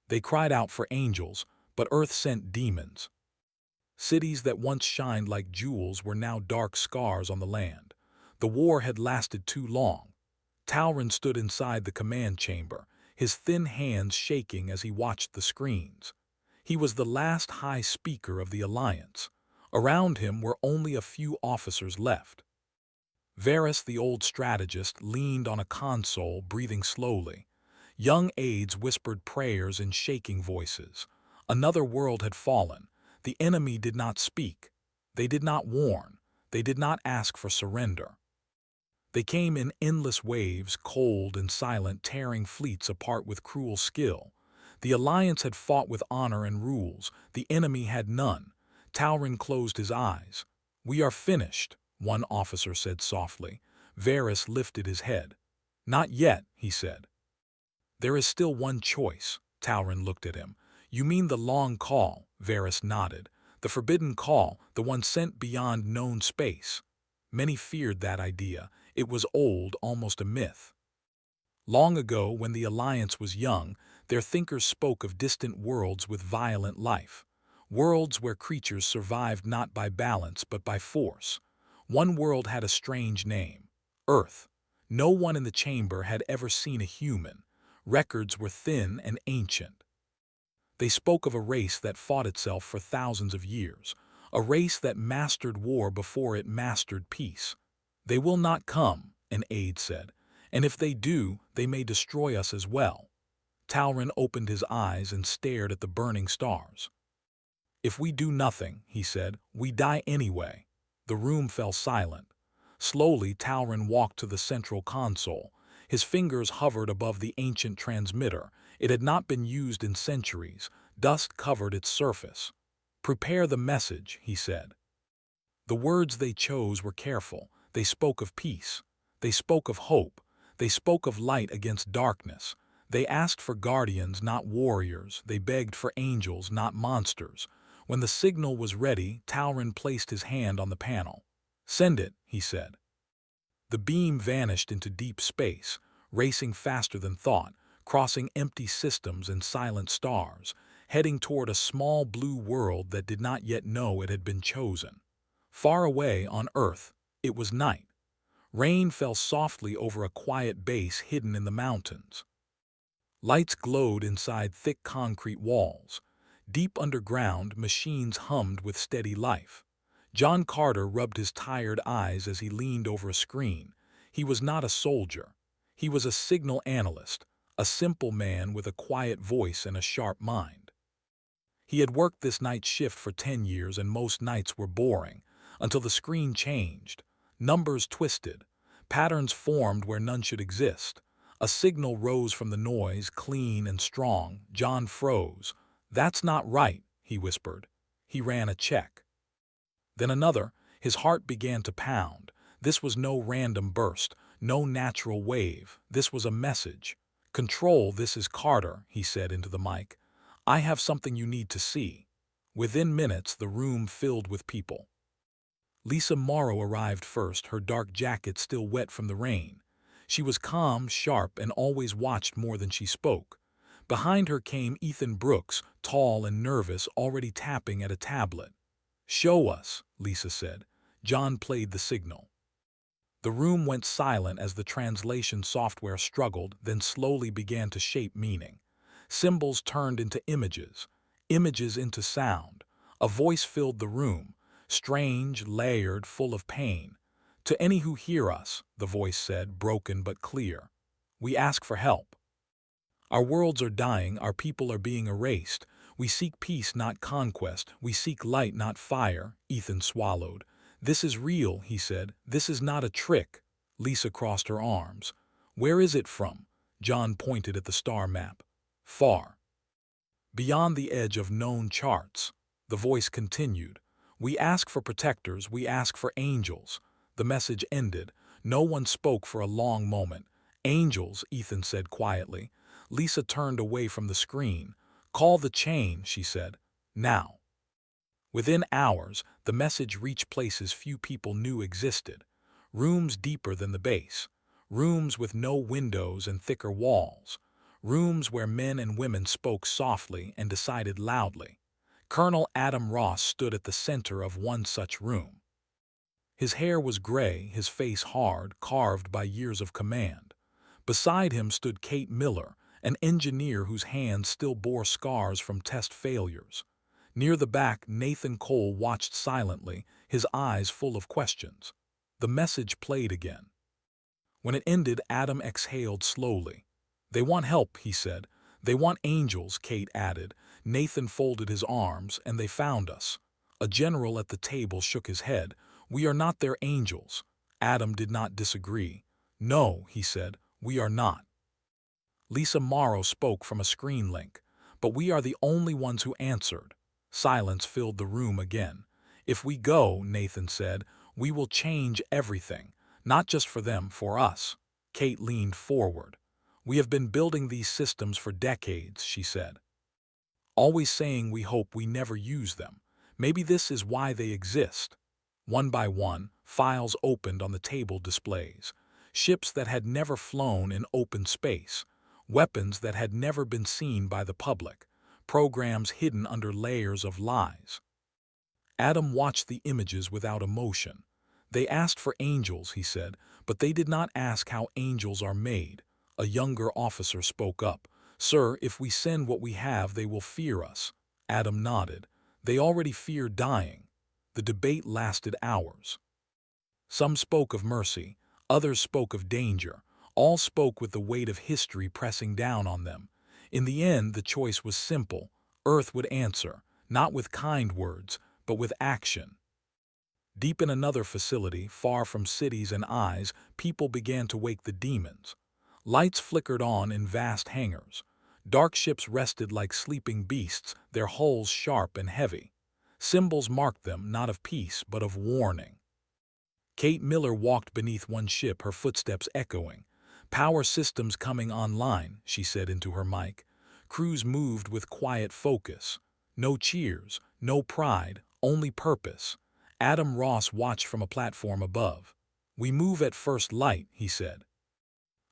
They cried out for angels, but Earth sent demons. Cities that once shined like jewels were now dark scars on the land. The war had lasted too long. Talron stood inside the command chamber, his thin hands shaking as he watched the screens. He was the last High Speaker of the Alliance. Around him were only a few officers left. Varys, the old strategist, leaned on a console, breathing slowly. Young aides whispered prayers in shaking voices. Another world had fallen. The enemy did not speak. They did not warn. They did not ask for surrender. They came in endless waves, cold and silent, tearing fleets apart with cruel skill. The Alliance had fought with honor and rules. The enemy had none. Talron closed his eyes. "We are finished," one officer said softly. Varys lifted his head. "Not yet," he said. "There is still one choice." Talron looked at him. "You mean the long call?" Varys nodded. "The forbidden call, the one sent beyond known space." Many feared that idea. It was old, almost a myth. Long ago, when the Alliance was young, their thinkers spoke of distant worlds with violent life. Worlds where creatures survived not by balance but by force. One world had a strange name: Earth. No one in the chamber had ever seen a human. Records were thin and ancient. They spoke of a race that fought itself for thousands of years, a race that mastered war before it mastered peace. "They will not come," an aide said, "and if they do, they may destroy us as well." Talron opened his eyes and stared at the burning stars. "If we do nothing," he said, "we die anyway." The room fell silent. Slowly, Talron walked to the central console. His fingers hovered above the ancient transmitter. It had not been used in centuries. Dust covered its surface. "Prepare the message," he said. The words they chose were careful. They spoke of peace. They spoke of hope. They spoke of light against darkness. They asked for guardians, not warriors. They begged for angels, not monsters. When the signal was ready, Talron placed his hand on the panel. "Send it," he said. The beam vanished into deep space, racing faster than thought, crossing empty systems and silent stars, heading toward a small blue world that did not yet know it had been chosen. Far away on Earth, it was night. Rain fell softly over a quiet base hidden in the mountains. Lights glowed inside thick concrete walls. Deep underground, machines hummed with steady life. John Carter rubbed his tired eyes as he leaned over a screen. He was not a soldier. He was a signal analyst, a simple man with a quiet voice and a sharp mind. He had worked this night shift for 10 years, and most nights were boring, until the screen changed. Numbers twisted. Patterns formed where none should exist. A signal rose from the noise, clean and strong. John froze. "That's not right," he whispered. He ran a check. Then another. His heart began to pound. This was no random burst, no natural wave. This was a message. "Control, this is Carter," he said into the mic. "I have something you need to see." Within minutes, the room filled with people. Lisa Morrow arrived first, her dark jacket still wet from the rain. She was calm, sharp, and always watched more than she spoke. Behind her came Ethan Brooks, tall and nervous, already tapping at a tablet. "Show us," Lisa said. John played the signal. The room went silent as the translation software struggled, then slowly began to shape meaning. Symbols turned into images, images into sound. A voice filled the room, strange, layered, full of pain. "To any who hear us," the voice said, broken but clear, "we ask for help. Our worlds are dying, our people are being erased. We seek peace, not conquest. We seek light, not fire." Ethan swallowed. "This is real," he said. "This is not a trick." Lisa crossed her arms. "Where is it from?" John pointed at the star map. "Far. Beyond the edge of known charts." The voice continued. "We ask for protectors, we ask for angels." The message ended. No one spoke for a long moment. "Angels," Ethan said quietly. Lisa turned away from the screen. "Call the chain," she said. "Now." Within hours, the message reached places few people knew existed. Rooms deeper than the base. Rooms with no windows and thicker walls. rooms where men and women spoke softly and decided loudly. Colonel Adam Ross stood at the center of one such room. His hair was gray, his face hard, carved by years of command. Beside him stood Kate Miller, an engineer whose hands still bore scars from test failures. Near the back, Nathan Cole watched silently, his eyes full of questions. The message played again. When it ended, Adam exhaled slowly. "They want help," he said. "They want angels," Kate added. Nathan folded his arms, "and they found us." A general at the table shook his head. "We are not their angels." Adam did not disagree. "No," he said, "we are not." Lisa Morrow spoke from a screen link. "But we are the only ones who answered." Silence filled the room again. "If we go," Nathan said, "we will change everything. Not just for them, for us." Kate leaned forward. "We have been building these systems for decades," she said. "Always saying we hope we never use them. Maybe this is why they exist." One by one, files opened on the table displays. Ships that had never flown in open space. Weapons that had never been seen by the public. Programs hidden under layers of lies. Adam watched the images without emotion. "They asked for angels," he said, "but they did not ask how angels are made." A younger officer spoke up. "Sir, if we send what we have, they will fear us." Adam nodded. "They already fear dying." The debate lasted hours. Some spoke of mercy, others spoke of danger. All spoke with the weight of history pressing down on them. In the end, the choice was simple. Earth would answer, not with kind words, but with action. Deep in another facility, far from cities and eyes, people began to wake the demons. Lights flickered on in vast hangars. Dark ships rested like sleeping beasts, their hulls sharp and heavy. Symbols marked them, not of peace, but of warning. Kate Miller walked beneath one ship, her footsteps echoing. "Power systems coming online," she said into her mic. Crews moved with quiet focus. No cheers, no pride, only purpose. Adam Ross watched from a platform above. "We move at first light," he said.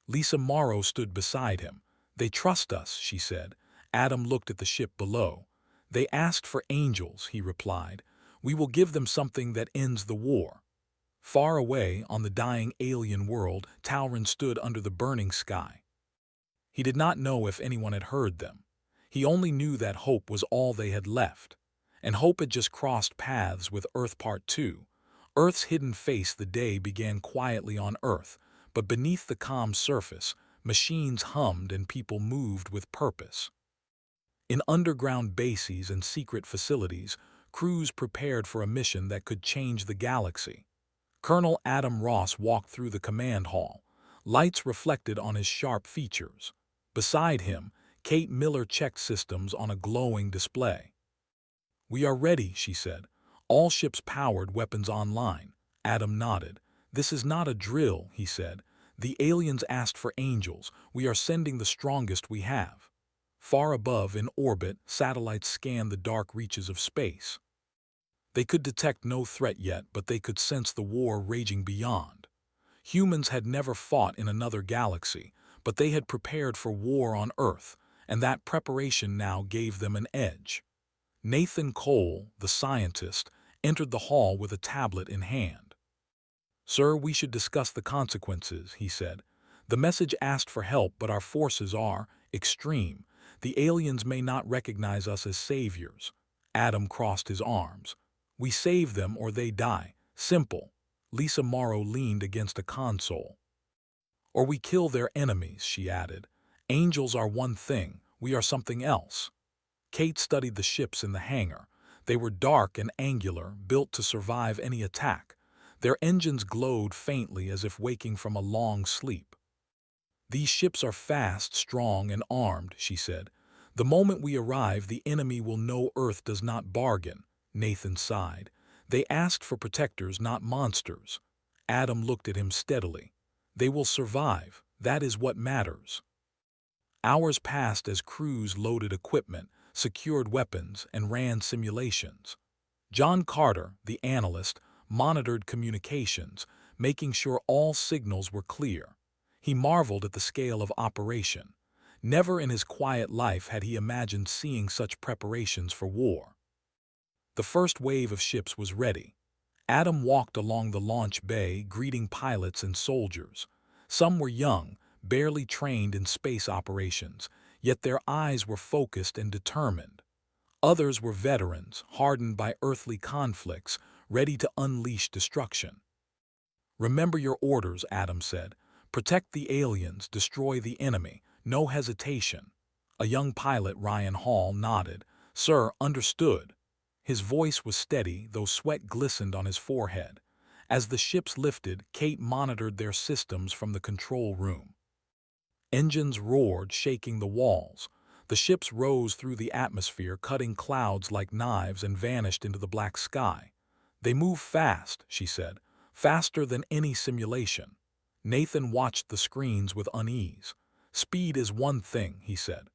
Lisa Morrow stood beside him. "They trust us," she said. Adam looked at the ship below. "They asked for angels," he replied. "We will give them something that ends the war." Far away, on the dying alien world, Talron stood under the burning sky. He did not know if anyone had heard them. He only knew that hope was all they had left. And hope had just crossed paths with Earth Part 2. Earth's hidden face. The day began quietly on Earth, but beneath the calm surface, machines hummed and people moved with purpose. In underground bases and secret facilities, crews prepared for a mission that could change the galaxy. Colonel Adam Ross walked through the command hall. Lights reflected on his sharp features. Beside him, Kate Miller checked systems on a glowing display. "We are ready," she said. "All ships powered, weapons online." Adam nodded. "This is not a drill," he said. "The aliens asked for angels. We are sending the strongest we have." Far above, in orbit, satellites scanned the dark reaches of space. They could detect no threat yet, but they could sense the war raging beyond. Humans had never fought in another galaxy, but they had prepared for war on Earth, and that preparation now gave them an edge. Nathan Cole, the scientist, entered the hall with a tablet in hand. "Sir, we should discuss the consequences," he said. "The message asked for help, but our forces are extreme. The aliens may not recognize us as saviors." Adam crossed his arms. "We save them or they die. Simple." Lisa Morrow leaned against a console. "Or we kill their enemies," she added. "Angels are one thing, we are something else." Kate studied the ships in the hangar. They were dark and angular, built to survive any attack. Their engines glowed faintly as if waking from a long sleep. "These ships are fast, strong, and armed," she said. "The moment we arrive, the enemy will know Earth does not bargain." Nathan sighed. "They asked for protectors, not monsters." Adam looked at him steadily. "They will survive. That is what matters." Hours passed as crews loaded equipment, secured weapons, and ran simulations. John Carter, the analyst, monitored communications, making sure all signals were clear. He marveled at the scale of operation. Never in his quiet life had he imagined seeing such preparations for war. The first wave of ships was ready. Adam walked along the launch bay, greeting pilots and soldiers. Some were young, barely trained in space operations, yet their eyes were focused and determined. Others were veterans, hardened by earthly conflicts, ready to unleash destruction. "Remember your orders," Adam said. "Protect the aliens, destroy the enemy, no hesitation." A young pilot, Ryan Hall, nodded. "Sir, understood." His voice was steady, though sweat glistened on his forehead. As the ships lifted, Kate monitored their systems from the control room. Engines roared, shaking the walls. The ships rose through the atmosphere, cutting clouds like knives, and vanished into the black sky. "They move fast," she said, "faster than any simulation." Nathan watched the screens with unease. "Speed is one thing," he said.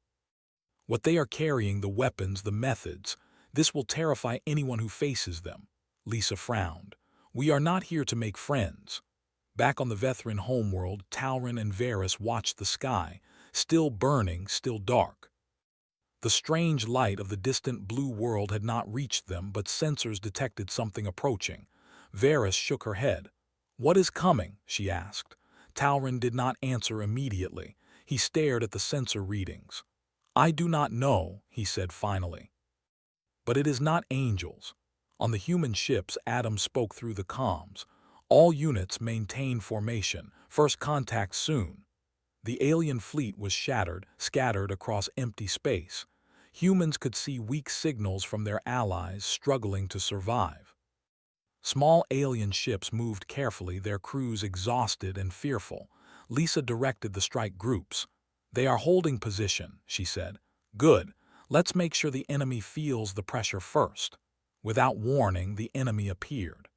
"What they are carrying, the weapons, the methods, this will terrify anyone who faces them." Lisa frowned. "We are not here to make friends." Back on the Vethrin homeworld, Talrin and Varys watched the sky, still burning, still dark. The strange light of the distant blue world had not reached them, but sensors detected something approaching. Varys shook her head. "What is coming?" she asked. Talrin did not answer immediately. He stared at the sensor readings. "I do not know," he said finally. "But it is not angels." On the human ships, Adam spoke through the comms. "All units maintain formation. First contact soon." The alien fleet was shattered, scattered across empty space. Humans could see weak signals from their allies struggling to survive. Small alien ships moved carefully, their crews exhausted and fearful. Lisa directed the strike groups. "They are holding position," she said. "Good. Let's make sure the enemy feels the pressure first." Without warning, the enemy appeared.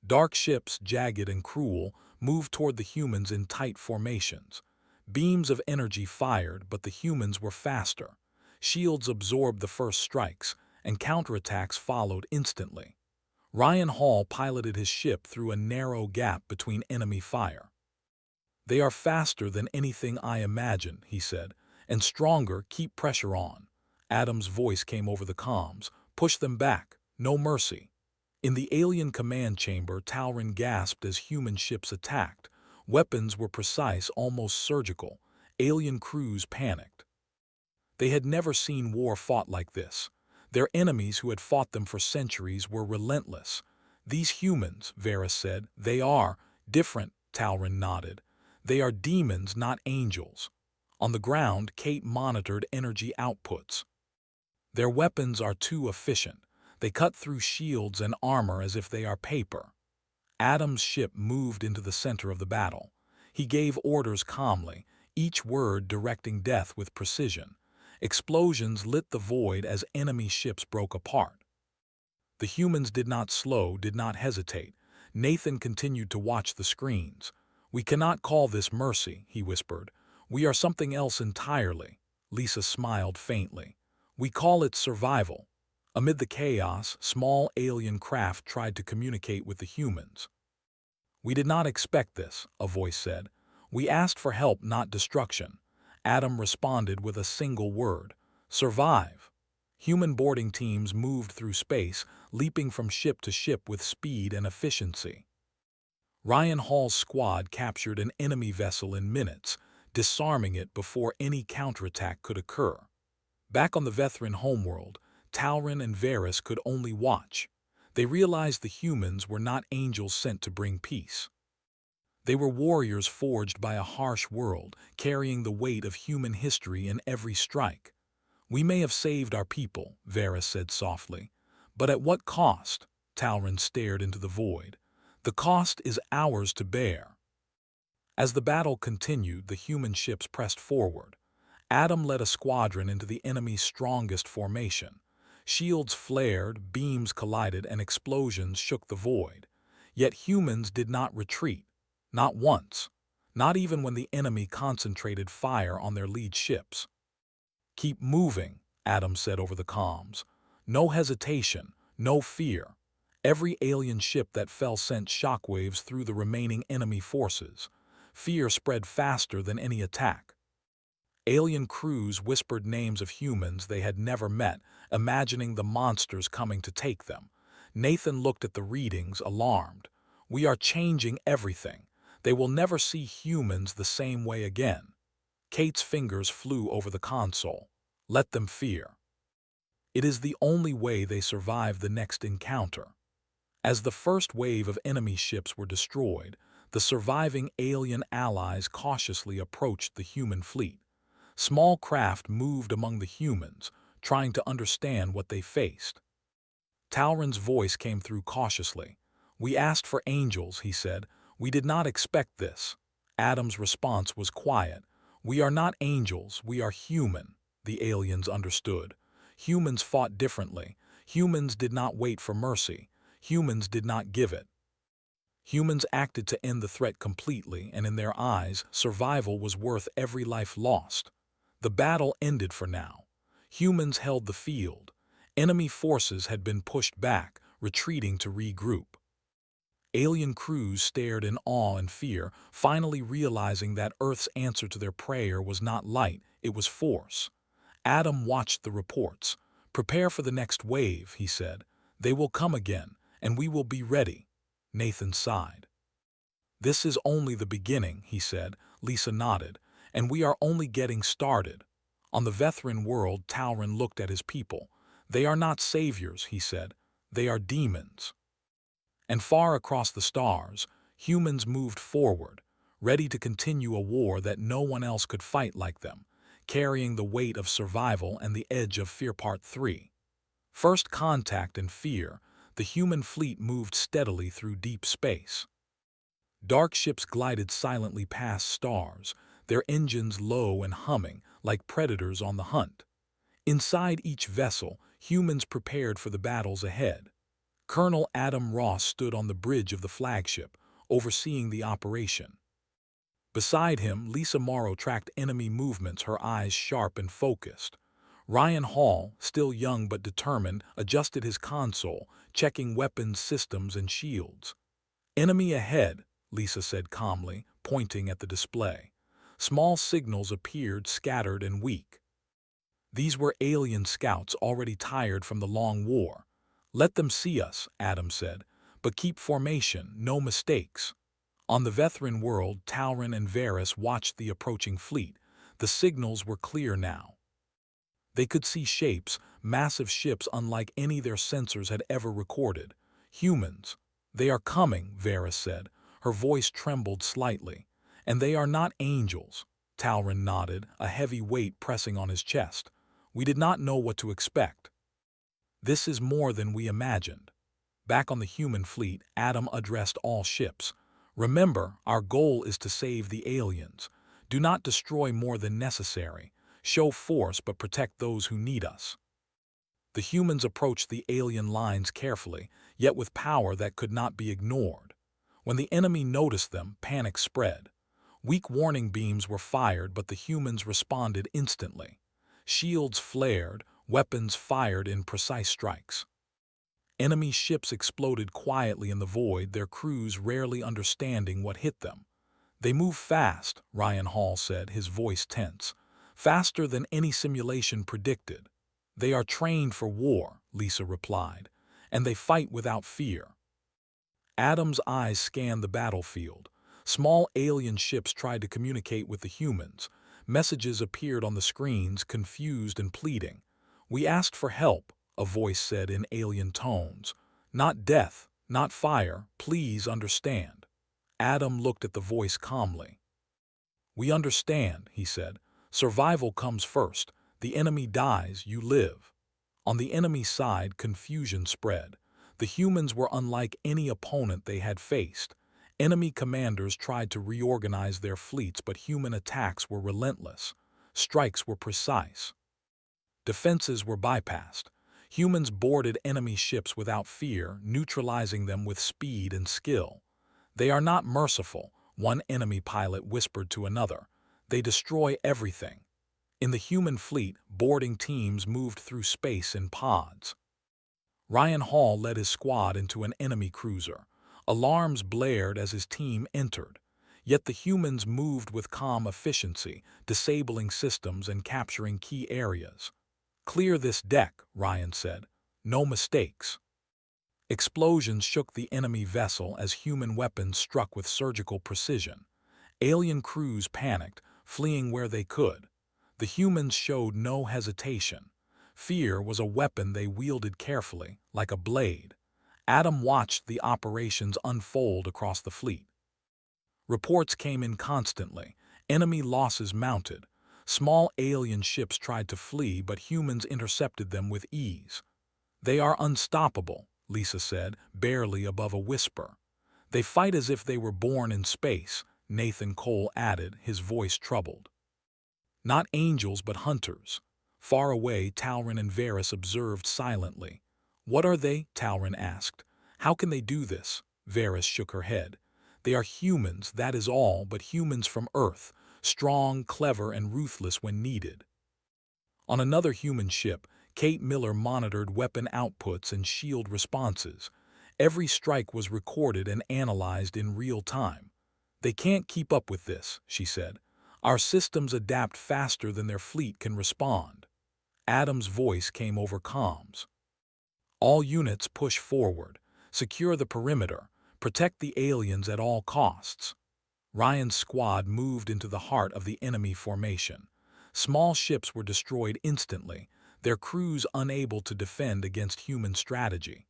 Dark ships, jagged and cruel, moved toward the humans in tight formations. Beams of energy fired, but the humans were faster. Shields absorbed the first strikes, and counterattacks followed instantly. Ryan Hall piloted his ship through a narrow gap between enemy fire. "They are faster than anything I imagined," he said, "and stronger. Keep pressure on." Adam's voice came over the comms. "Push them back. No mercy." In the alien command chamber, Talrin gasped as human ships attacked. Weapons were precise, almost surgical. Alien crews panicked. They had never seen war fought like this. Their enemies, who had fought them for centuries, were relentless. "These humans," Varys said, "they are different." Talrin nodded. "They are demons, not angels." On the ground, Kate monitored energy outputs. "Their weapons are too efficient. They cut through shields and armor as if they are paper." Adam's ship moved into the center of the battle. He gave orders calmly, each word directing death with precision. Explosions lit the void as enemy ships broke apart. The humans did not slow, did not hesitate. Nathan continued to watch the screens. "We cannot call this mercy," he whispered. "We are something else entirely." Lisa smiled faintly. "We call it survival." Amid the chaos, small alien craft tried to communicate with the humans. "We did not expect this," a voice said. "We asked for help, not destruction." Adam responded with a single word: survive. Human boarding teams moved through space, leaping from ship to ship with speed and efficiency. Ryan Hall's squad captured an enemy vessel in minutes, disarming it before any counterattack could occur. Back on the Vethrin homeworld, Talrin and Varys could only watch. They realized the humans were not angels sent to bring peace. They were warriors forged by a harsh world, carrying the weight of human history in every strike. "We may have saved our people," Varys said softly. "But at what cost?" Talrin stared into the void. "The cost is ours to bear." As the battle continued, the human ships pressed forward. Adam led a squadron into the enemy's strongest formation. Shields flared, beams collided, and explosions shook the void. Yet humans did not retreat. Not once. Not even when the enemy concentrated fire on their lead ships. "Keep moving," Adam said over the comms. "No hesitation, no fear." Every alien ship that fell sent shockwaves through the remaining enemy forces. Fear spread faster than any attack. Alien crews whispered names of humans they had never met, imagining the monsters coming to take them. Nathan looked at the readings, alarmed. "We are changing everything. They will never see humans the same way again." Kate's fingers flew over the console. "Let them fear. It is the only way they survive the next encounter." As the first wave of enemy ships were destroyed, the surviving alien allies cautiously approached the human fleet. Small craft moved among the humans, trying to understand what they faced. Talron's voice came through cautiously. "We asked for angels," he said. "We did not expect this." Adam's response was quiet. "We are not angels, we are human." The aliens understood. Humans fought differently. Humans did not wait for mercy. Humans did not give it. Humans acted to end the threat completely, and in their eyes, survival was worth every life lost. The battle ended for now. Humans held the field. Enemy forces had been pushed back, retreating to regroup. Alien crews stared in awe and fear, finally realizing that Earth's answer to their prayer was not light, it was force. Adam watched the reports. "Prepare for the next wave," he said. "They will come again, and we will be ready." Nathan sighed. "This is only the beginning," he said. Lisa nodded. "And we are only getting started." On the Vethrin world, Talron looked at his people. "They are not saviors," he said. "They are demons." And far across the stars, humans moved forward, ready to continue a war that no one else could fight like them, carrying the weight of survival and the edge of fear. Part 3. First contact and fear, the human fleet moved steadily through deep space. Dark ships glided silently past stars, their engines low and humming like predators on the hunt. Inside each vessel, humans prepared for the battles ahead. Colonel Adam Ross stood on the bridge of the flagship, overseeing the operation. Beside him, Lisa Morrow tracked enemy movements, her eyes sharp and focused. Ryan Hall, still young but determined, adjusted his console, checking weapons, systems, and shields. "Enemy ahead," Lisa said calmly, pointing at the display. Small signals appeared, scattered and weak. These were alien scouts already tired from the long war. "Let them see us," Adam said, "but keep formation, no mistakes." On the Vethrin world, Talron and Varys watched the approaching fleet. The signals were clear now. They could see shapes, massive ships unlike any their sensors had ever recorded. "Humans. They are coming," Varys said. Her voice trembled slightly. "And they are not angels." Talron nodded, a heavy weight pressing on his chest. "We did not know what to expect. This is more than we imagined." Back on the human fleet, Adam addressed all ships. "Remember, our goal is to save the aliens. Do not destroy more than necessary. Show force but protect those who need us." The humans approached the alien lines carefully, yet with power that could not be ignored. When the enemy noticed them, panic spread. Weak warning beams were fired, but the humans responded instantly. Shields flared, weapons fired in precise strikes. Enemy ships exploded quietly in the void, their crews rarely understanding what hit them. "They move fast," Ryan Hall said, his voice tense. "Faster than any simulation predicted." "They are trained for war," Lisa replied, "and they fight without fear." Adam's eyes scanned the battlefield. Small alien ships tried to communicate with the humans. Messages appeared on the screens, confused and pleading. "We asked for help," a voice said in alien tones. "Not death, not fire, please understand." Adam looked at the voice calmly. "We understand," he said. "Survival comes first. The enemy dies, you live." On the enemy side, confusion spread. The humans were unlike any opponent they had faced. Enemy commanders tried to reorganize their fleets, but human attacks were relentless. Strikes were precise. Defenses were bypassed. Humans boarded enemy ships without fear, neutralizing them with speed and skill. "They are not merciful," one enemy pilot whispered to another. "They destroy everything." In the human fleet, boarding teams moved through space in pods. Ryan Hall led his squad into an enemy cruiser. Alarms blared as his team entered. Yet the humans moved with calm efficiency, disabling systems and capturing key areas. "Clear this deck," Ryan said. "No mistakes." Explosions shook the enemy vessel as human weapons struck with surgical precision. Alien crews panicked, fleeing where they could. The humans showed no hesitation. Fear was a weapon they wielded carefully, like a blade. Adam watched the operations unfold across the fleet. Reports came in constantly. Enemy losses mounted. Small alien ships tried to flee, but humans intercepted them with ease. "They are unstoppable," Lisa said, barely above a whisper. "They fight as if they were born in space," Nathan Cole added, his voice troubled. "Not angels, but hunters." Far away, Talrin and Varys observed silently. "What are they?" Talrin asked. "How can they do this?" Varys shook her head. "They are humans, that is all, but humans from Earth, strong, clever, and ruthless when needed." On another human ship, Kate Miller monitored weapon outputs and shield responses. Every strike was recorded and analyzed in real time. "They can't keep up with this," she said. "Our systems adapt faster than their fleet can respond." Adam's voice came over comms. "All units push forward. Secure the perimeter. Protect the aliens at all costs." Ryan's squad moved into the heart of the enemy formation. Small ships were destroyed instantly, their crews unable to defend against human strategy.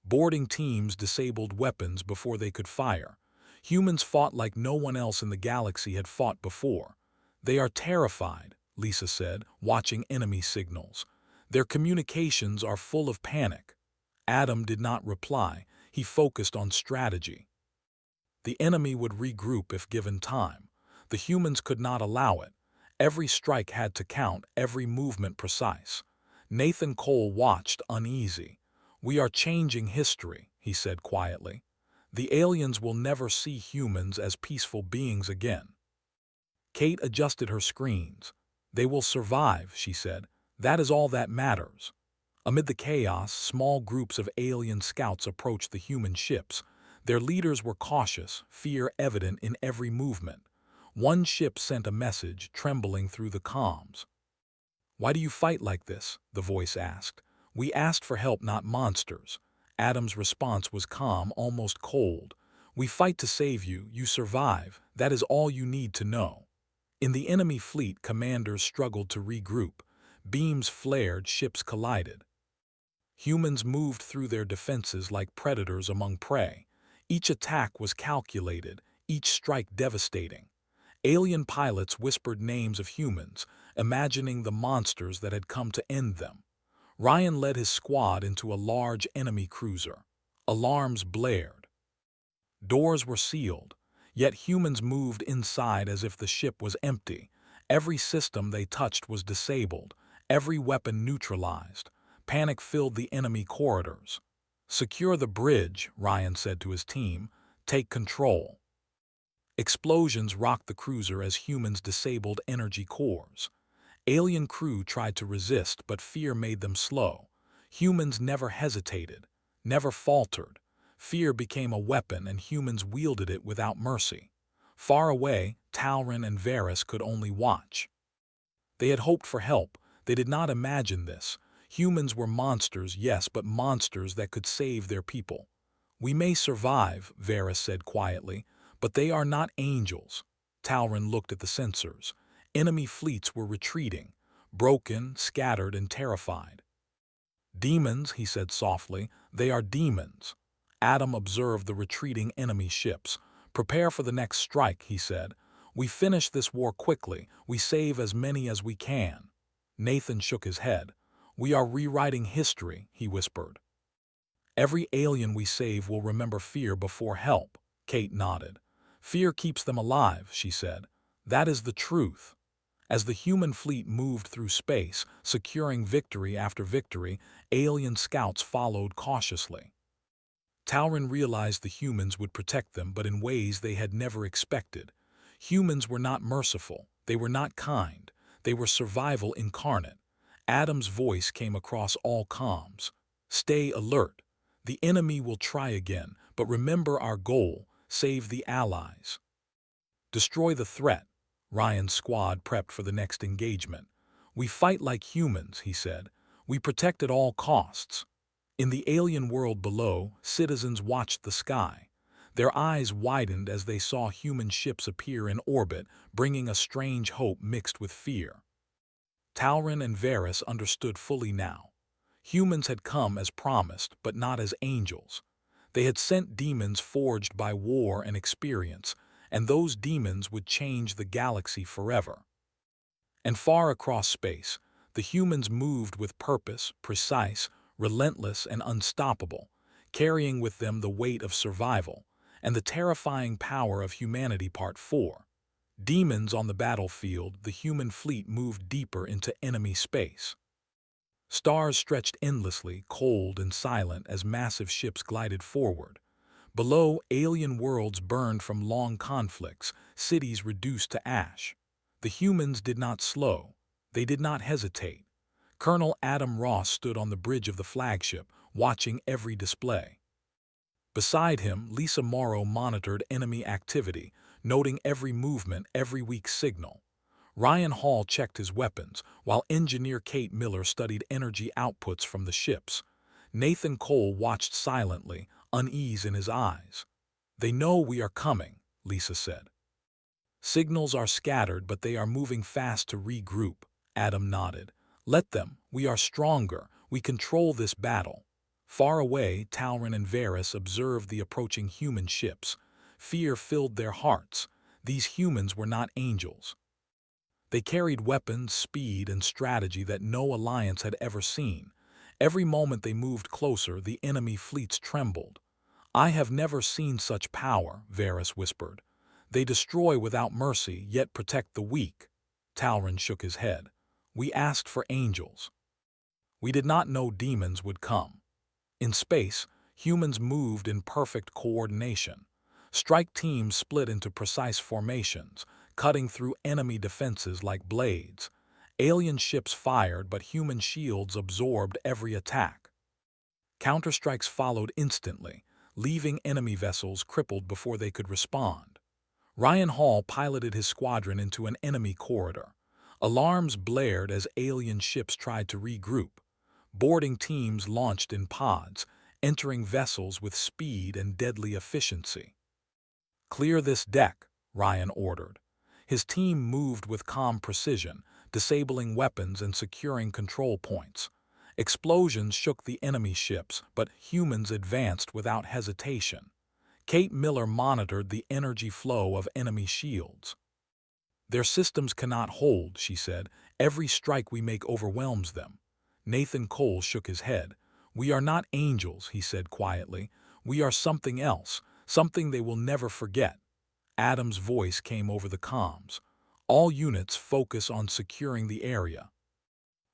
Boarding teams disabled weapons before they could fire. Humans fought like no one else in the galaxy had fought before. "They are terrified," Lisa said, watching enemy signals. "Their communications are full of panic." Adam did not reply. He focused on strategy. The enemy would regroup if given time. The humans could not allow it. Every strike had to count, every movement precise. Nathan Cole watched, uneasy. "We are changing history," he said quietly. "The aliens will never see humans as peaceful beings again." Kate adjusted her screens. "They will survive," she said. "That is all that matters." Amid the chaos, small groups of alien scouts approached the human ships. Their leaders were cautious, fear evident in every movement. One ship sent a message, trembling through the comms. "Why do you fight like this?" the voice asked. "We asked for help, not monsters." Adam's response was calm, almost cold. "We fight to save you, you survive, that is all you need to know." In the enemy fleet, commanders struggled to regroup. Beams flared, ships collided. Humans moved through their defenses like predators among prey. Each attack was calculated, each strike devastating. Alien pilots whispered names of humans, imagining the monsters that had come to end them. Ryan led his squad into a large enemy cruiser. Alarms blared. Doors were sealed, yet humans moved inside as if the ship was empty. Every system they touched was disabled, every weapon neutralized. Panic filled the enemy corridors. "Secure the bridge," Ryan said to his team. "Take control." Explosions rocked the cruiser as humans disabled energy cores. Alien crew tried to resist, but fear made them slow. Humans never hesitated, never faltered. Fear became a weapon and humans wielded it without mercy. Far away, Talrin and Varys could only watch. They had hoped for help. They did not imagine this. Humans were monsters, yes, but monsters that could save their people. "We may survive," Varys said quietly, "but they are not angels." Talrin looked at the sensors. Enemy fleets were retreating, broken, scattered, and terrified. "Demons," he said softly, "they are demons." Adam observed the retreating enemy ships. "Prepare for the next strike," he said. "We finish this war quickly. We save as many as we can." Nathan shook his head. "We are rewriting history," he whispered. "Every alien we save will remember fear before help." Kate nodded. "Fear keeps them alive," she said. "That is the truth." As the human fleet moved through space, securing victory after victory, alien scouts followed cautiously. Talrin realized the humans would protect them, but in ways they had never expected. Humans were not merciful. They were not kind. They were survival incarnate. Adam's voice came across all comms. "Stay alert. The enemy will try again, but remember our goal: save the allies." Destroy the threat. Ryan's squad prepped for the next engagement. We fight like humans, he said. We protect at all costs. In the alien world below, citizens watched the sky. Their eyes widened as they saw human ships appear in orbit, bringing a strange hope mixed with fear. Talrin and Varys understood fully now. Humans had come as promised, but not as angels. They had sent demons forged by war and experience, and those demons would change the galaxy forever. And far across space, the humans moved with purpose, precise, relentless, and unstoppable, carrying with them the weight of survival and the terrifying power of humanity. Part 4. Demons on the battlefield, the human fleet moved deeper into enemy space. Stars stretched endlessly, cold and silent as massive ships glided forward. Below, alien worlds burned from long conflicts, cities reduced to ash. The humans did not slow. They did not hesitate. Colonel Adam Ross stood on the bridge of the flagship, watching every display. Beside him, Lisa Morrow monitored enemy activity, noting every movement, every weak signal. Ryan Hall checked his weapons, while engineer Kate Miller studied energy outputs from the ships. Nathan Cole watched silently, unease in his eyes. They know we are coming, Lisa said. Signals are scattered, but they are moving fast to regroup, Adam nodded. Let them, we are stronger, we control this battle. Far away, Talrin and Varys observed the approaching human ships. Fear filled their hearts. These humans were not angels. They carried weapons, speed, and strategy that no alliance had ever seen. Every moment they moved closer, the enemy fleets trembled. I have never seen such power, Varys whispered. They destroy without mercy, yet protect the weak. Talrin shook his head. We asked for angels. We did not know demons would come. In space, humans moved in perfect coordination. Strike teams split into precise formations, cutting through enemy defenses like blades. Alien ships fired, but human shields absorbed every attack. Counterstrikes followed instantly, leaving enemy vessels crippled before they could respond. Ryan Hall piloted his squadron into an enemy corridor. Alarms blared as alien ships tried to regroup. Boarding teams launched in pods, entering vessels with speed and deadly efficiency. Clear this deck, Ryan ordered. His team moved with calm precision, disabling weapons and securing control points. Explosions shook the enemy ships, but humans advanced without hesitation. Kate Miller monitored the energy flow of enemy shields. Their systems cannot hold, she said. Every strike we make overwhelms them. Nathan Cole shook his head. We are not angels, he said quietly. We are something else, something they will never forget. Adam's voice came over the comms. All units focus on securing the area.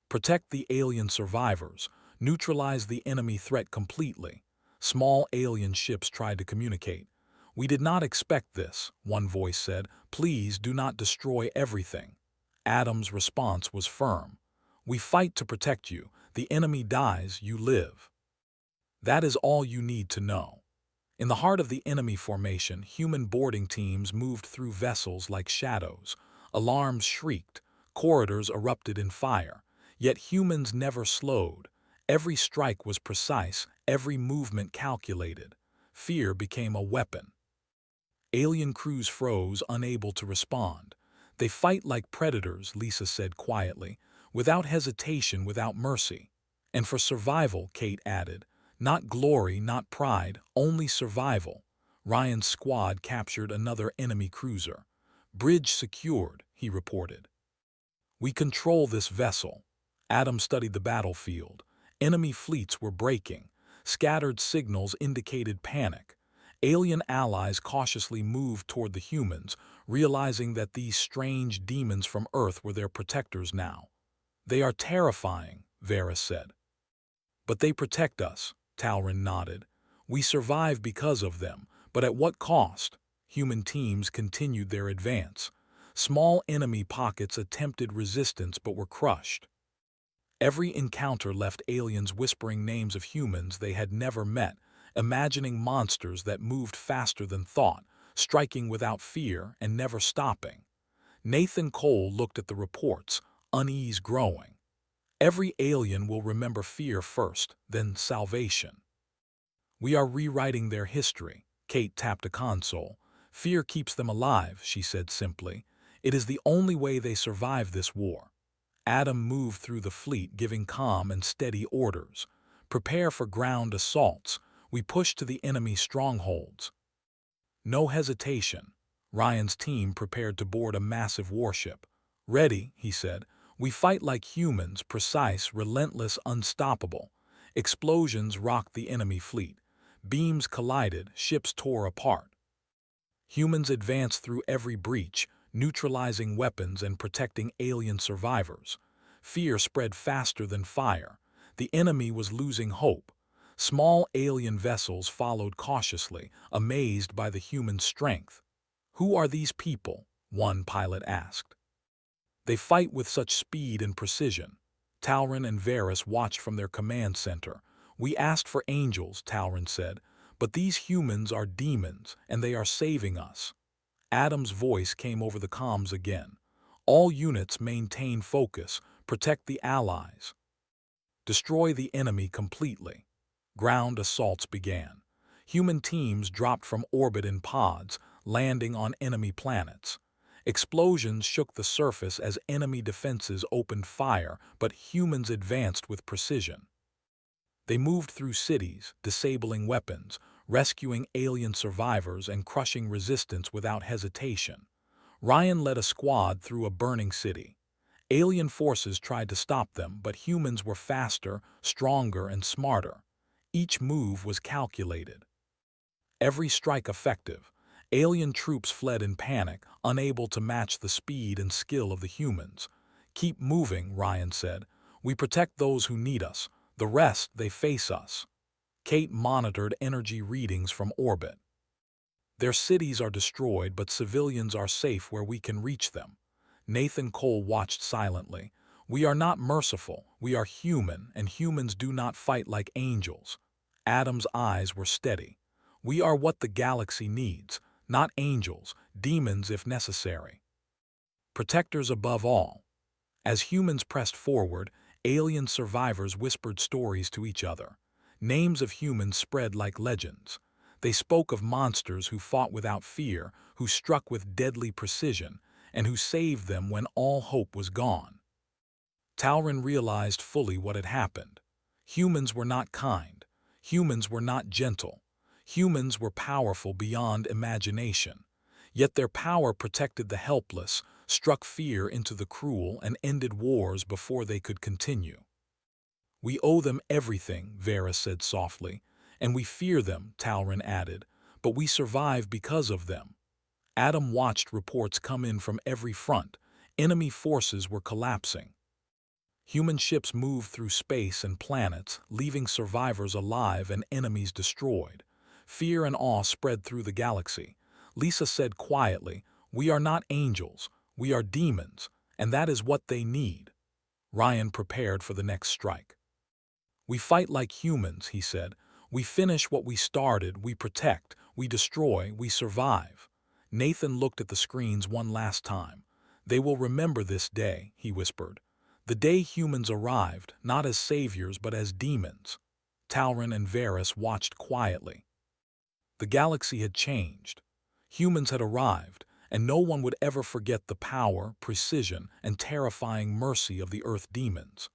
Protect the alien survivors. Neutralize the enemy threat completely. Small alien ships tried to communicate. We did not expect this, one voice said. Please do not destroy everything. Adam's response was firm. We fight to protect you. The enemy dies, you live. That is all you need to know. In the heart of the enemy formation, human boarding teams moved through vessels like shadows. Alarms shrieked. Corridors erupted in fire. Yet humans never slowed. Every strike was precise, every movement calculated. Fear became a weapon. Alien crews froze, unable to respond. They fight like predators, Lisa said quietly, without hesitation, without mercy. And for survival, Kate added, not glory, not pride, only survival. Ryan's squad captured another enemy cruiser. Bridge secured, he reported. We control this vessel. Adam studied the battlefield. Enemy fleets were breaking. Scattered signals indicated panic. Alien allies cautiously moved toward the humans, realizing that these strange demons from Earth were their protectors now. They are terrifying, Varys said. But they protect us, Talrin nodded. We survive because of them, but at what cost? Human teams continued their advance. Small enemy pockets attempted resistance but were crushed. Every encounter left aliens whispering names of humans they had never met, imagining monsters that moved faster than thought, striking without fear and never stopping. Nathan Cole looked at the reports, unease growing. Every alien will remember fear first, then salvation. We are rewriting their history. Kate tapped a console. Fear keeps them alive, she said simply. It is the only way they survive this war. Adam moved through the fleet, giving calm and steady orders. Prepare for ground assaults. We push to the enemy strongholds. No hesitation. Ryan's team prepared to board a massive warship. Ready, he said. We fight like humans, precise, relentless, unstoppable. Explosions rocked the enemy fleet. Beams collided, ships tore apart. Humans advanced through every breach, neutralizing weapons and protecting alien survivors. Fear spread faster than fire. The enemy was losing hope. Small alien vessels followed cautiously, amazed by the human strength. "Who are these people?" one pilot asked. "They fight with such speed and precision." Talron and Varys watched from their command center. "We asked for angels," Talron said, "but these humans are demons, and they are saving us." Adam's voice came over the comms again. "All units maintain focus, protect the allies. Destroy the enemy completely." Ground assaults began. Human teams dropped from orbit in pods, landing on enemy planets. Explosions shook the surface as enemy defenses opened fire, but humans advanced with precision. They moved through cities, disabling weapons, rescuing alien survivors and crushing resistance without hesitation. Ryan led a squad through a burning city. Alien forces tried to stop them, but humans were faster, stronger, and smarter. Each move was calculated. Every strike effective. Alien troops fled in panic, unable to match the speed and skill of the humans. "Keep moving," Ryan said. "We protect those who need us. The rest, they face us." Kate monitored energy readings from orbit. "Their cities are destroyed, but civilians are safe where we can reach them." Nathan Cole watched silently. "We are not merciful. We are human, and humans do not fight like angels." Adam's eyes were steady. "We are what the galaxy needs, not angels, demons if necessary. Protectors above all." As humans pressed forward, alien survivors whispered stories to each other. Names of humans spread like legends. They spoke of monsters who fought without fear, who struck with deadly precision, and who saved them when all hope was gone. Talron realized fully what had happened. Humans were not kind. Humans were not gentle. Humans were powerful beyond imagination. Yet their power protected the helpless, struck fear into the cruel, and ended wars before they could continue. "We owe them everything," Varys said softly. "And we fear them," Talron added, "but we survive because of them." Adam watched reports come in from every front. Enemy forces were collapsing. Human ships moved through space and planets, leaving survivors alive and enemies destroyed. Fear and awe spread through the galaxy. Lisa said quietly, "We are not angels, we are demons, and that is what they need." Ryan prepared for the next strike. "We fight like humans," he said. "We finish what we started, we protect, we destroy, we survive." Nathan looked at the screens one last time. "They will remember this day," he whispered. "The day humans arrived, not as saviors but as demons." Talron and Varys watched quietly. The galaxy had changed. Humans had arrived, and no one would ever forget the power, precision, and terrifying mercy of the Earth demons.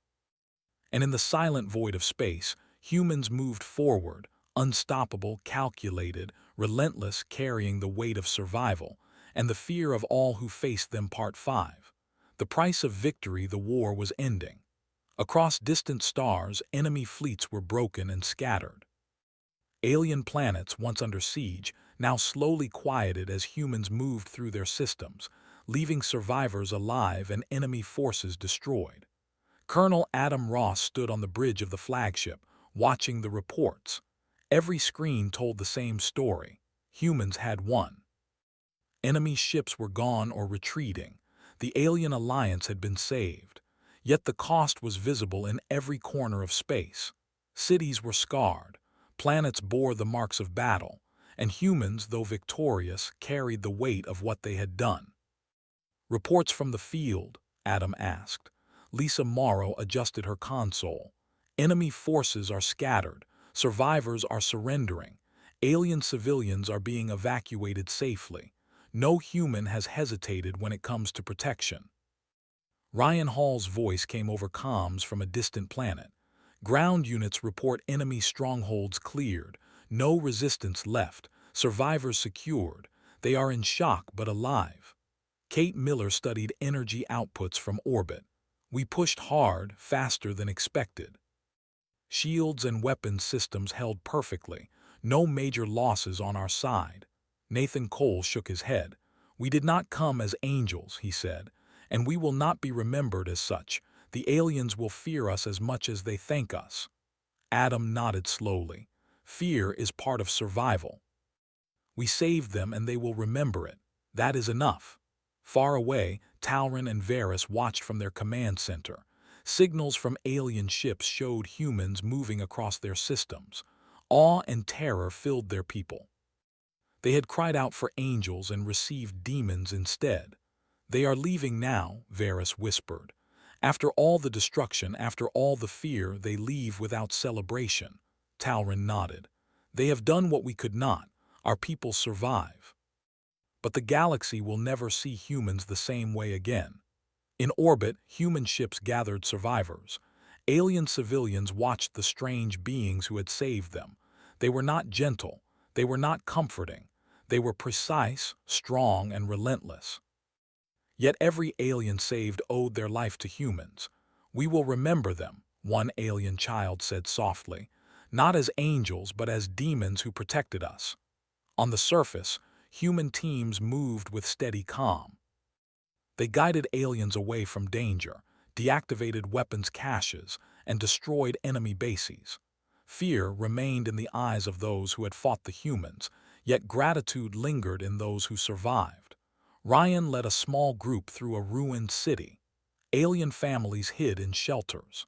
And in the silent void of space, humans moved forward, unstoppable, calculated, relentless, carrying the weight of survival, and the fear of all who faced them. Part 5. The price of victory. The war was ending. Across distant stars, enemy fleets were broken and scattered. Alien planets, once under siege, now slowly quieted as humans moved through their systems, leaving survivors alive and enemy forces destroyed. Colonel Adam Ross stood on the bridge of the flagship, watching the reports. Every screen told the same story. Humans had won. Enemy ships were gone or retreating. The alien alliance had been saved. Yet the cost was visible in every corner of space. Cities were scarred. Planets bore the marks of battle. and humans, though victorious, carried the weight of what they had done. "Reports from the field?" Adam asked. Lisa Morrow adjusted her console. "Enemy forces are scattered. Survivors are surrendering. Alien civilians are being evacuated safely. No human has hesitated when it comes to protection." Ryan Hall's voice came over comms from a distant planet. "Ground units report enemy strongholds cleared. No resistance left. Survivors secured. They are in shock but alive." Kate Miller studied energy outputs from orbit. "We pushed hard, faster than expected. Shields and weapons systems held perfectly. No major losses on our side." Nathan Cole shook his head. "We did not come as angels," he said, "and we will not be remembered as such. The aliens will fear us as much as they thank us." Adam nodded slowly. "Fear is part of survival. We saved them and they will remember it. That is enough." Far away, Talrin and Varys watched from their command center. Signals from alien ships showed humans moving across their systems. Awe and terror filled their people. They had cried out for angels and received demons instead. "They are leaving now," Varys whispered. "After all the destruction, after all the fear, they leave without celebration." Talrin nodded. "They have done what we could not. Our people survive. But the galaxy will never see humans the same way again." In orbit, human ships gathered survivors. Alien civilians watched the strange beings who had saved them. They were not gentle. They were not comforting. They were precise, strong, and relentless. Yet every alien saved owed their life to humans. "We will remember them," one alien child said softly. "Not as angels, but as demons who protected us." On the surface, human teams moved with steady calm. They guided aliens away from danger, deactivated weapons caches, and destroyed enemy bases. Fear remained in the eyes of those who had fought the humans, yet gratitude lingered in those who survived. Ryan led a small group through a ruined city. Alien families hid in shelters.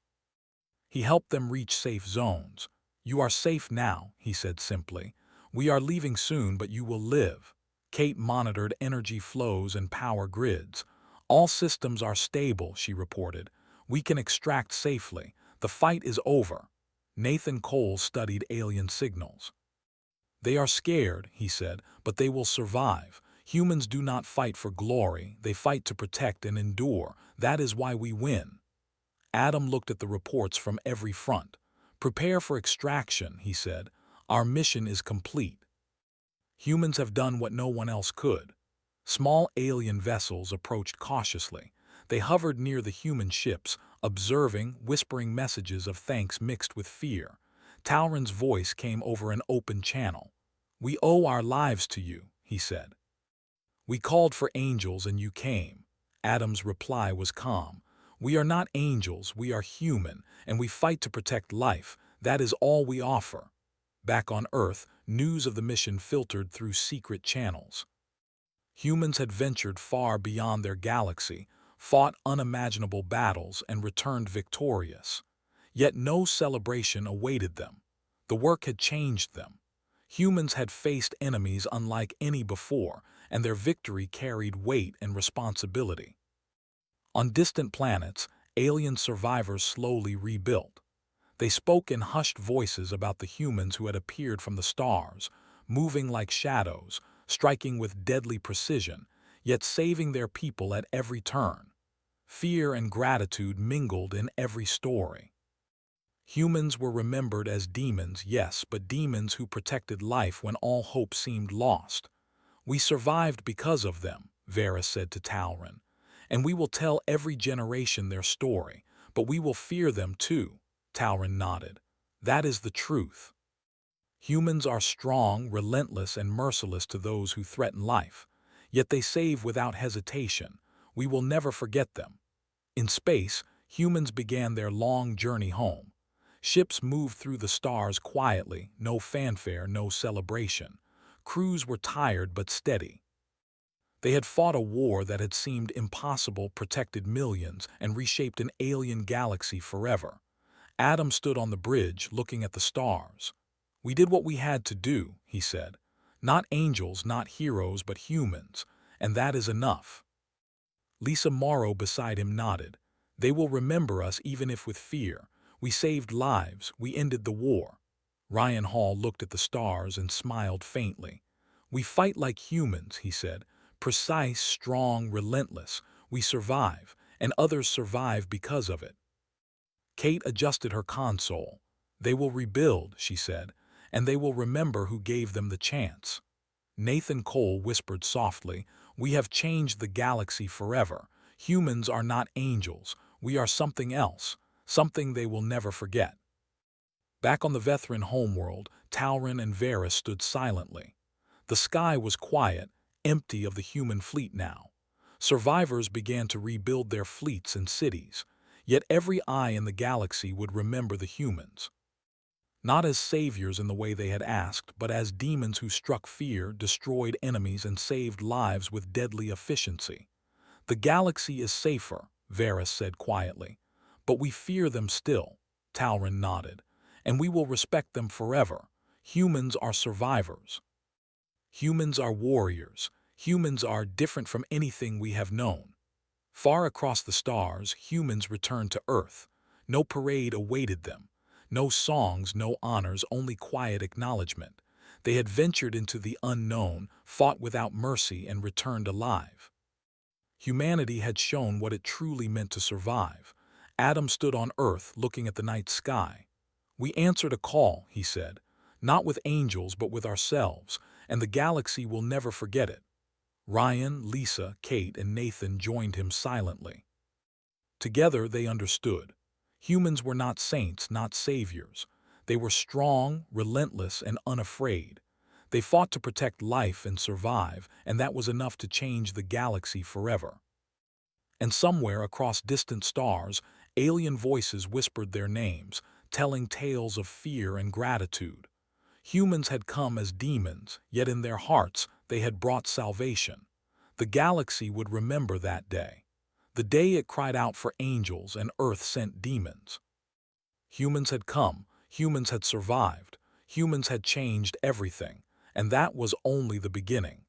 He helped them reach safe zones. "You are safe now," he said simply. "We are leaving soon, but you will live." Kate monitored energy flows and power grids. "All systems are stable," she reported. "We can extract safely. The fight is over." Nathan Cole studied alien signals. "They are scared," he said, "but they will survive. Humans do not fight for glory. They fight to protect and endure. That is why we win." Adam looked at the reports from every front. "Prepare for extraction," he said. "Our mission is complete. Humans have done what no one else could." Small alien vessels approached cautiously. They hovered near the human ships, observing, whispering messages of thanks mixed with fear. Talrin's voice came over an open channel. "We owe our lives to you," he said. "We called for angels and you came." Adam's reply was calm. "We are not angels, we are human, and we fight to protect life. That is all we offer." Back on Earth, news of the mission filtered through secret channels. Humans had ventured far beyond their galaxy, fought unimaginable battles, and returned victorious. Yet no celebration awaited them. The work had changed them. Humans had faced enemies unlike any before, and their victory carried weight and responsibility. On distant planets, alien survivors slowly rebuilt. They spoke in hushed voices about the humans who had appeared from the stars, moving like shadows, striking with deadly precision, yet saving their people at every turn. Fear and gratitude mingled in every story. Humans were remembered as demons, yes, but demons who protected life when all hope seemed lost. "We survived because of them," Varys said to Talrin. "And we will tell every generation their story, but we will fear them too." Talrin nodded. "That is the truth. Humans are strong, relentless, and merciless to those who threaten life. Yet they save without hesitation. We will never forget them." In space, humans began their long journey home. Ships moved through the stars quietly, no fanfare, no celebration. Crews were tired but steady. They had fought a war that had seemed impossible, protected millions, and reshaped an alien galaxy forever. Adam stood on the bridge, looking at the stars. "We did what we had to do," he said. Not angels, not heroes, but humans, and that is enough. Lisa Morrow beside him nodded. They will remember us even if with fear. We saved lives, we ended the war. Ryan Hall looked at the stars and smiled faintly. We fight like humans, he said. Precise, strong, relentless. We survive, and others survive because of it. Kate adjusted her console. They will rebuild, she said, and they will remember who gave them the chance. Nathan Cole whispered softly, "We have changed the galaxy forever. Humans are not angels. We are something else, something they will never forget." Back on the Vethran homeworld, Tauren and Varys stood silently. The sky was quiet, empty of the human fleet now. Survivors began to rebuild their fleets and cities, yet every eye in the galaxy would remember the humans. Not as saviors in the way they had asked, but as demons who struck fear, destroyed enemies, and saved lives with deadly efficiency. "The galaxy is safer," Varys said quietly. "But we fear them still," Tauren nodded. "And we will respect them forever. Humans are survivors. Humans are warriors. Humans are different from anything we have known." Far across the stars, humans returned to Earth. No parade awaited them. No songs, no honors, only quiet acknowledgement. They had ventured into the unknown, fought without mercy, and returned alive. Humanity had shown what it truly meant to survive. Adam stood on Earth, looking at the night sky. "We answered a call," he said, "not with angels but with ourselves, and the galaxy will never forget it." Ryan, Lisa, Kate, and Nathan joined him silently. Together they understood. Humans were not saints, not saviors. They were strong, relentless, and unafraid. They fought to protect life and survive, and that was enough to change the galaxy forever. And somewhere across distant stars, alien voices whispered their names, telling tales of fear and gratitude. Humans had come as demons, yet in their hearts they had brought salvation. The galaxy would remember that day. The day it cried out for angels and Earth sent demons. Humans had come, humans had survived, humans had changed everything, and that was only the beginning.